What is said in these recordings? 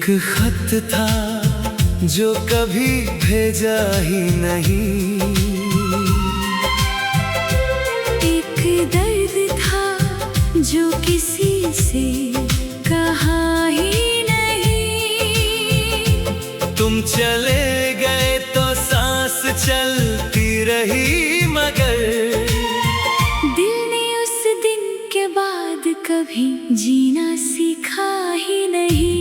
खत था जो कभी भेजा ही नहीं, एक दर्द था जो किसी से कहा ही नहीं। तुम चले गए तो सांस चलती रही, मगर दिल ने उस दिन के बाद कभी जीना सीखा ही नहीं।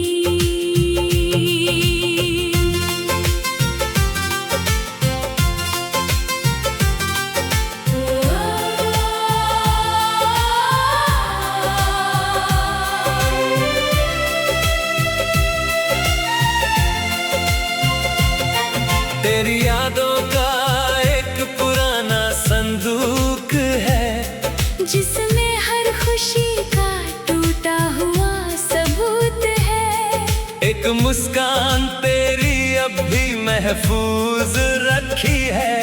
तेरी यादों का एक पुराना संदूक है, जिसमें हर खुशी का टूटा हुआ सबूत है। एक मुस्कान तेरी अब भी महफूज रखी है,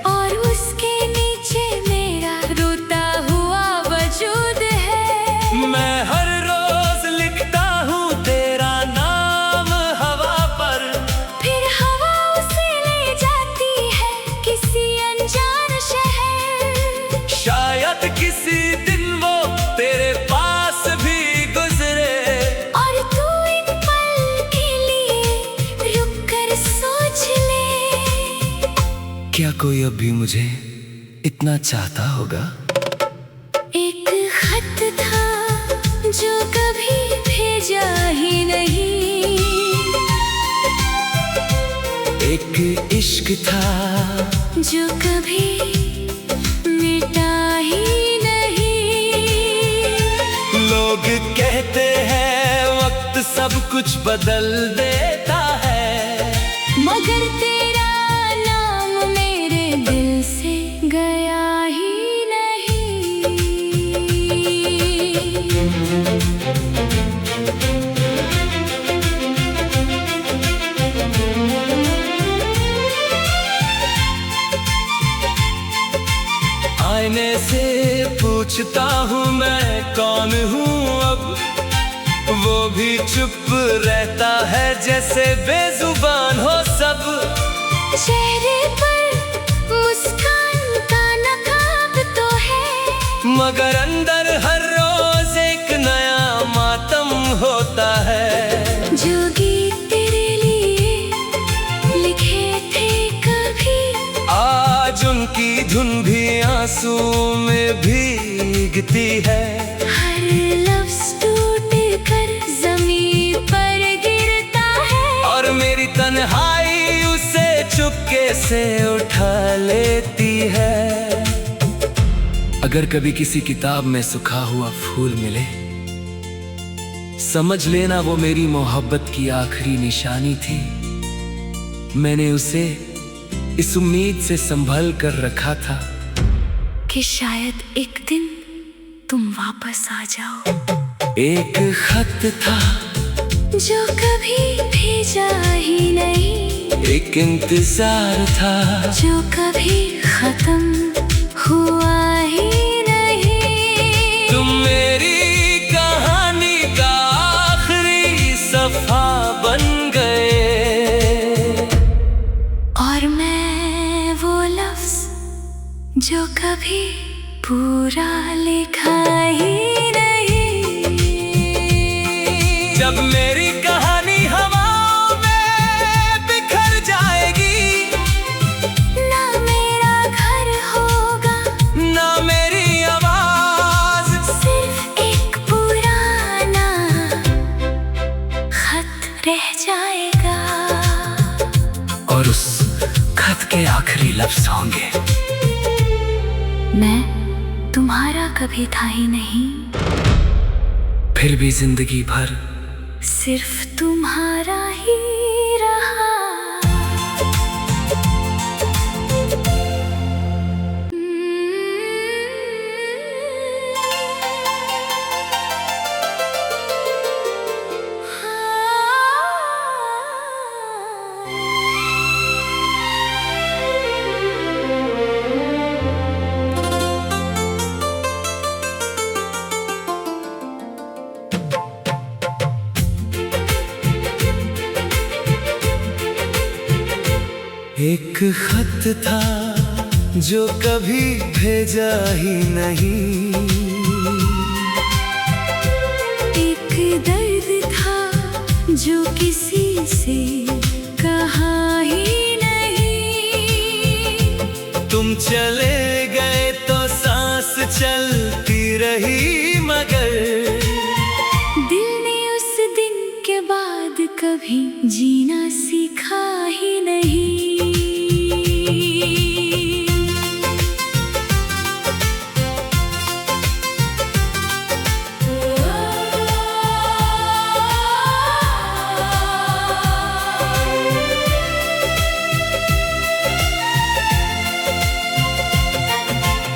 और उसके नीचे मेरा रोता हुआ वजूद है। मैं हर रोज लिखता हूँ तेरा नाम हवा पर, फिर हवा उसे ले जाती है किसी अनजान शहर। शायद किसी दिन वो तेरे पास भी गुजरे, और तू इन पल के लिए रुक कर सोच ले। क्या कोई अब भी मुझे इतना चाहता होगा? एक खत था जो कभी भेजा ही नहीं, एक इश्क था जो कभी मिटा ही नहीं। लोग कहते हैं वक्त सब कुछ बदल देता है, मगर तेरा नाम मेरे दिल से गया ही नहीं। आईने से पूछता हूँ मैं कौन हूँ अब, वो भी चुप रहता है जैसे बेजुबान हो सब। चेहरे पर मुस्कान का नकाब तो है, मगर अंदर हर रोज एक नया मातम होता है। जो गीत तेरे लिए लिखे थे कभी, आज उनकी धुन भी आंसू में भीगती है। हर लफ्ज टूट कर जमीन पर गिरता है, और मेरी तन्हाई उसे चुपके से उठा लेती है। अगर कभी किसी किताब में सूखा हुआ फूल मिले, समझ लेना वो मेरी मोहब्बत की आखिरी निशानी थी। मैंने उसे इस उम्मीद से संभल कर रखा था कि शायद एक दिन तुम वापस आ जाओ। एक खत था जो कभी भेजा ही नहीं, एक इंतजार था जो कभी खत्म हुआ ही नहीं। तुम मेरी कहानी का आखिरी सफा बन गए, और मैं वो लफ्ज जो कभी पूरा लिखा ही नहीं। जब मेरी कहानी हवाओं में बिखर जाएगी, ना मेरा घर होगा, ना मेरी आवाज, सिर्फ एक पुराना खत रह जाएगा। और उस खत के आखिरी लफ्ज होंगे, मैं तुम्हारा कभी था ही नहीं, फिर भी जिंदगी भर सिर्फ तुम्हारा ही रहा। एक खत था जो कभी भेजा ही नहीं, एक दर्द था जो किसी से कहा ही नहीं। तुम चले गए तो सांस चलती रही, मगर दिल ने उस दिन के बाद कभी जीना सीखा ही नहीं।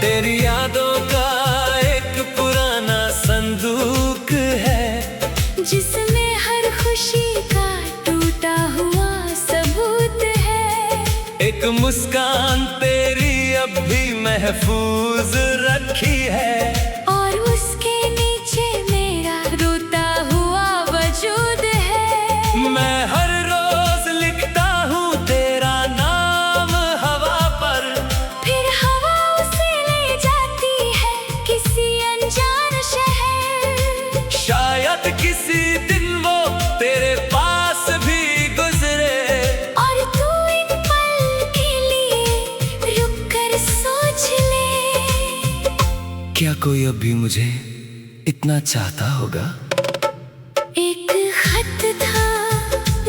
तेरी यादों का एक पुराना संदूक है, जिसमें हर खुशी का टूटा हुआ सबूत है। एक मुस्कान तेरी अब भी महफूज रखी है, और उसके नीचे मेरा रोता हुआ वजूद है। मैं हर रोज लिखता हूँ तेरा नाम हवा पर, फिर हवा उसे ले जाती है किसी अनजान शहर। शायद किसी दिन वो तेरे पास भी गुजरे, और तू एक पल के लिए रुक कर सोच ले, क्या कोई अब भी मुझे इतना चाहता होगा? एक खत था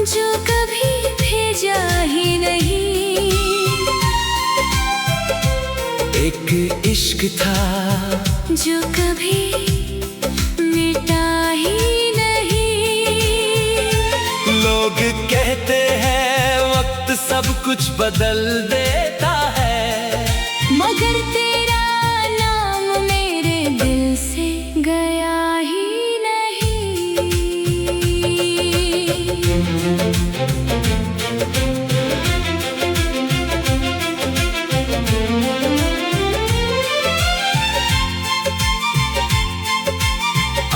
जो कभी भेजा ही नहीं, एक इश्क था जो कभी मिटा ही नहीं। लोग कहते हैं वक्त सब कुछ बदल देता है, मगर तेरा नाम मेरे दिल से गया ही नहीं।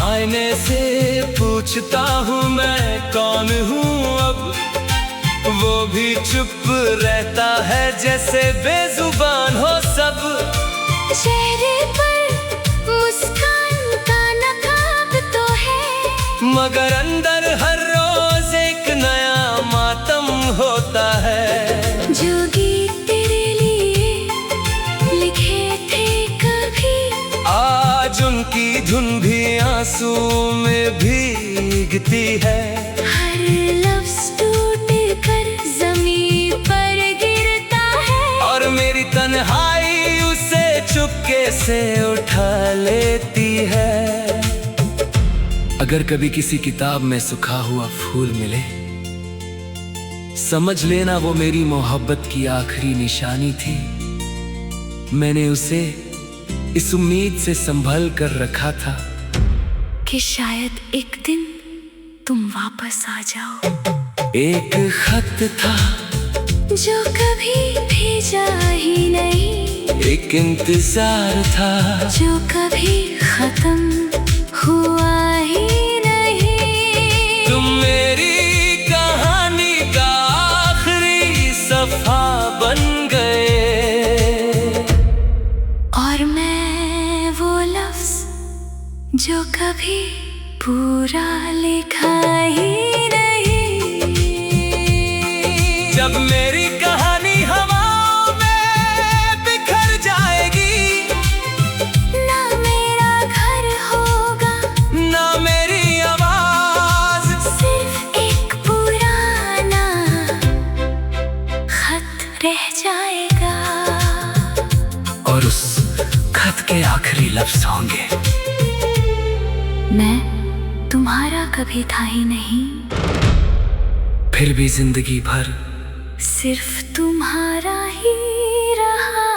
आईने से पूछता हूँ मैं कौन हूँ अब, वो भी चुप रहता है जैसे बेजुबान हो सब। चेहरे पर मुस्कान का नकाब तो है, मगर अंदर हर रोज एक नया मातम होता है। जो गीत तेरे लिए लिखे थे कभी, आज उनकी धुन भी आंसू में भीगती है। हर लफ्ज टूट कर जमीन पर गिरता है, और मेरी तन्हाई उसे चुपके से उठा लेती है। अगर कभी किसी किताब में सूखा हुआ फूल मिले, समझ लेना वो मेरी मोहब्बत की आखिरी निशानी थी। मैंने उसे इस उम्मीद से संभल कर रखा था कि शायद एक दिन तुम वापस आ जाओ। एक खत था जो कभी भेजा ही नहीं, एक इंतजार था जो कभी खत्म हुआ ही नहीं। तुम मेरी कहानी का आखिरी सफा बन गए, और मैं वो लफ्ज जो कभी पूरा लिखा ही नहीं। जब मेरी कहानी हवाओं में बिखर जाएगी, ना मेरा घर होगा, ना मेरी आवाज, सिर्फ एक पुराना खत रह जाएगा। और उस खत के आखिरी लफ्ज होंगे, मैं तुम्हारा कभी था ही नहीं, फिर भी जिंदगी भर सिर्फ तुम्हारा ही रहा।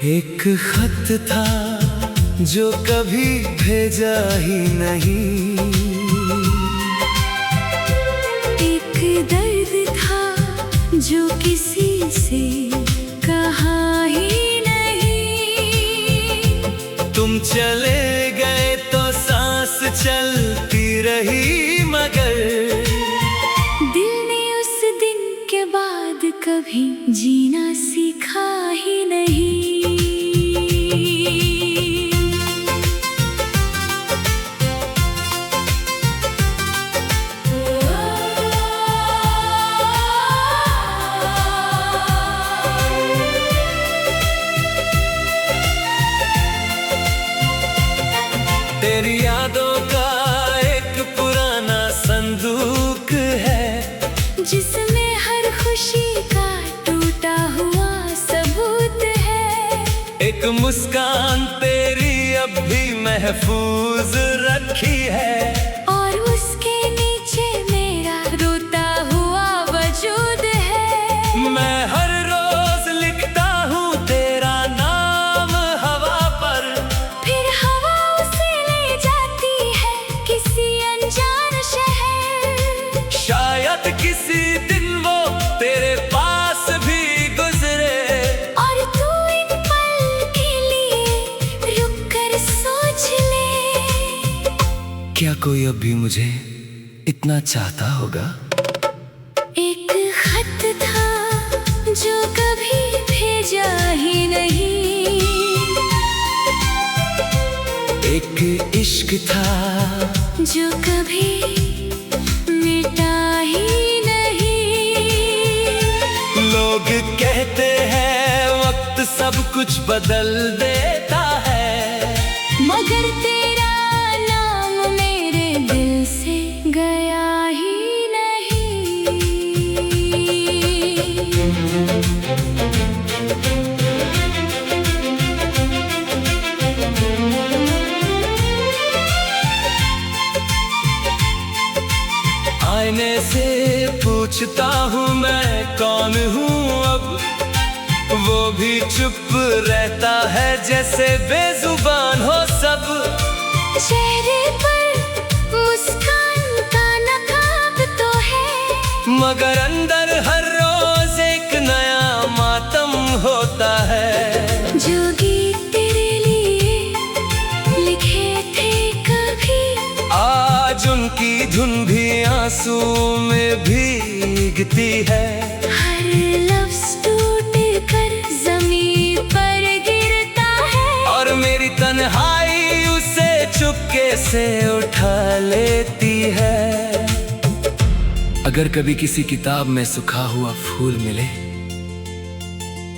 एक खत था जो कभी भेजा ही नहीं, एक दर्द था जो किसी से कहा ही नहीं। तुम चले गए तो सांस चलती रही, मगर दिल ने उस दिन के बाद कभी जीना सीखा ही नहीं। तेरी यादों का एक पुराना संदूक है, जिसमें हर खुशी का टूटा हुआ सबूत है। एक मुस्कान तेरी अब भी महफूज रखी है, और उसके नीचे मेरा रोता हुआ वजूद है। मैं हर रोज लिखता हूँ तेरा नाम हवा पर, फिर हवा उसे ले जाती है किसी अनजान शहर। शायद किसी दिन वो तेरे पास भी गुजरे, और तू इन पल के लिए रुक कर सोच ले। क्या कोई अब भी मुझे इतना चाहता होगा? एक खत था जो कभी भेजा ही नहीं, एक इश्क था जो कभी मिटा ही नहीं। लोग कहते हैं वक्त सब कुछ बदल देता है, मगर तेरा नाम मेरे दिल से गया ही नहीं। आईने से पूछता हूँ मैं कौन हूँ अब, वो भी चुप रहता है जैसे बेजुबान हो सब। चेहरे पर मुस्कान का नकाब तो है, मगर अंदर हर रोज एक नया मातम होता है। जो गीत तेरे लिए लिखे थे कभी, आज उनकी धुन भी आंसू में भीगती है। हर लफ्ज टूट कर जमीन पर गिरता है, और मेरी तन्हाई उसे चुपके से उठा लेती है। अगर कभी किसी किताब में सूखा हुआ फूल मिले,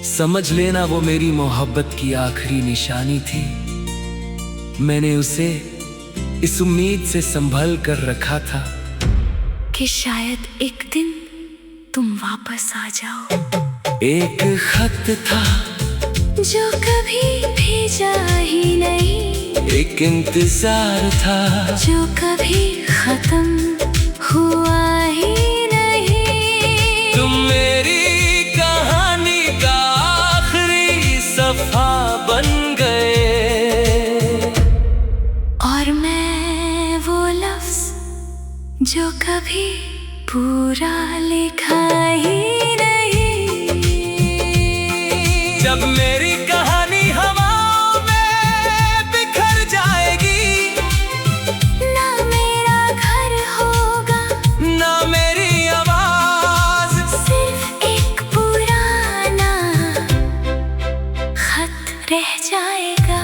समझ लेना वो मेरी मोहब्बत की आखिरी निशानी थी। मैंने उसे इस उम्मीद से संभल कर रखा था कि शायद एक दिन तुम वापस आ जाओ। एक खत था जो कभी भेजा ही नहीं, एक इंतजार था जो कभी खत्म हुआ ही नहीं। तुम मेरी कहानी का आखिरी सफा बन गए, और मैं वो लफ्ज जो कभी पूरा लिखा ही नहीं। जब मेरी कहानी हवाओं में बिखर जाएगी, ना मेरा घर होगा, ना मेरी आवाज, सिर्फ एक पुराना खत रह जाएगा।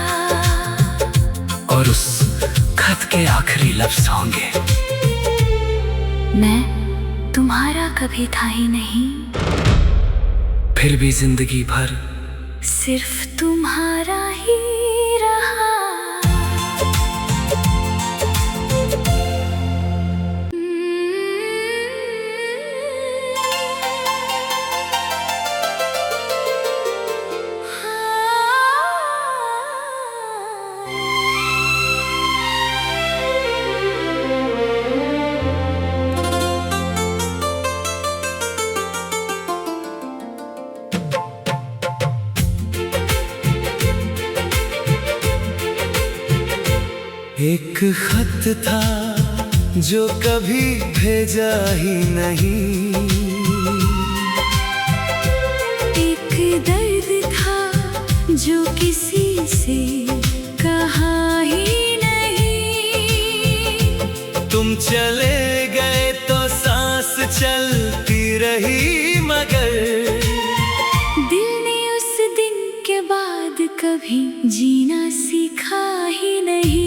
और उस खत के आखिरी लफ्ज होंगे, मैं तुम्हारा कभी था ही नहीं, फिर भी जिंदगी भर सिर्फ तुम्हारा ही रहा। एक खत था जो कभी भेजा ही नहीं, एक दर्द था जो किसी से कहा ही नहीं। तुम चले गए तो सांस चलती रही, मगर दिल ने उस दिन के बाद कभी जीना सीखा ही नहीं।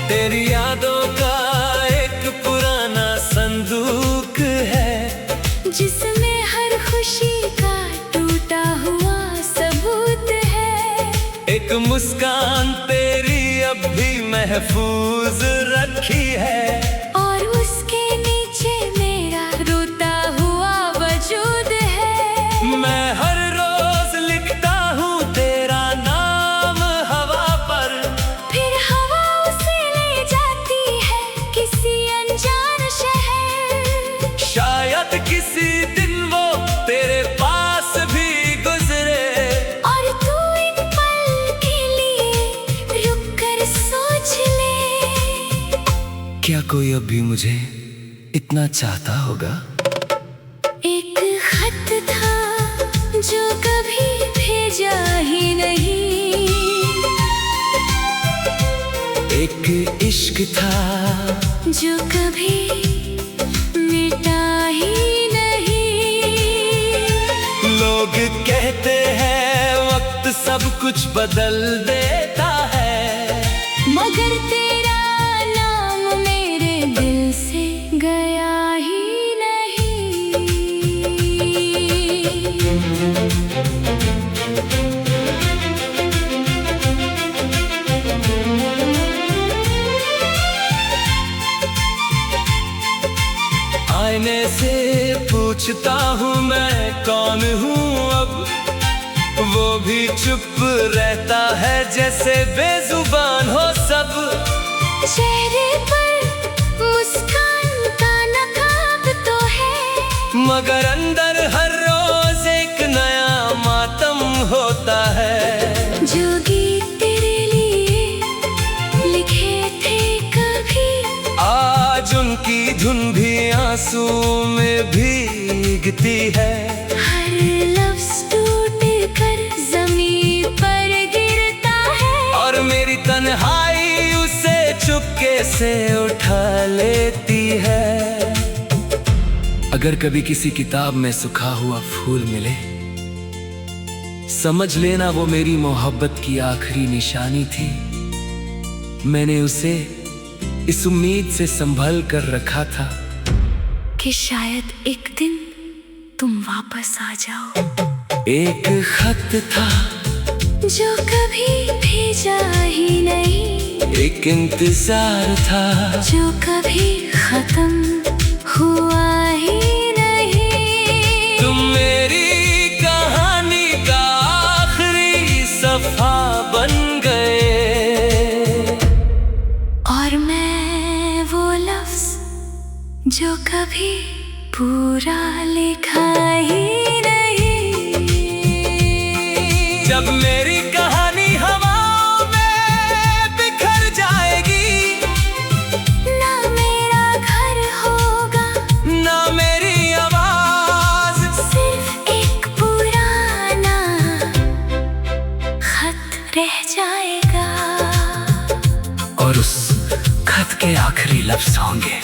तेरी यादों का एक पुराना संदूक है, जिसमें हर खुशी का टूटा हुआ सबूत है। एक मुस्कान तेरी अब भी महफूज रखी है, और उसके नीचे मेरा रोता हुआ वजूद है। मैं हर रोज लिखता हूँ तेरा नाम हवा पर, फिर हवा उसे ले जाती है किसी अनजान शहर। शायद किसी दिन वो तेरे पास भी गुजरे, और तू इन पल के लिए रुक कर सोच ले। क्या कोई अब भी मुझे इतना चाहता होगा? एक खत था जो कभी भेजा ही नहीं, एक इश्क था जो कभी मिटा ही नहीं। लोग कहते हैं वक्त सब कुछ बदल देता है, मगर तेरा नाम मेरे दिल से गया ही नहीं। आईने से पूछता हूँ मैं कौन हूँ अब, वो भी चुप रहता है जैसे बेजुबान हो सब। चेहरे पर मुस्कान का नकाब तो है, मगर अंदर हर रोज एक नया मातम होता है। जो गीत तेरे लिए लिखे थे कभी, आज उनकी धुन भी आंसू में भीगती है। हर लफ्ज़ टूट कर ज़मीन पर गिरता है, और मेरी तन्हाई उसे चुपके से उठा लेती है। अगर कभी किसी किताब में सूखा हुआ फूल मिले, समझ लेना वो मेरी मोहब्बत की आखिरी निशानी थी। मैंने उसे इस उम्मीद से संभल कर रखा था कि शायद एक दिन तुम वापस आ जाओ। एक खत था जो कभी भेजा ही नहीं, एक इंतजार था जो कभी खत्म हुआ ही नहीं। तुम मेरी कहानी का आखिरी सफा बन गए, और मैं वो लफ्ज़ जो कभी पूरा लिखा ही नहीं। जब मेरी कहानी हवाओं में बिखर जाएगी, ना मेरा घर होगा, ना मेरी आवाज, सिर्फ एक पुराना खत रह जाएगा। और उस खत के आखिरी लफ्ज होंगे,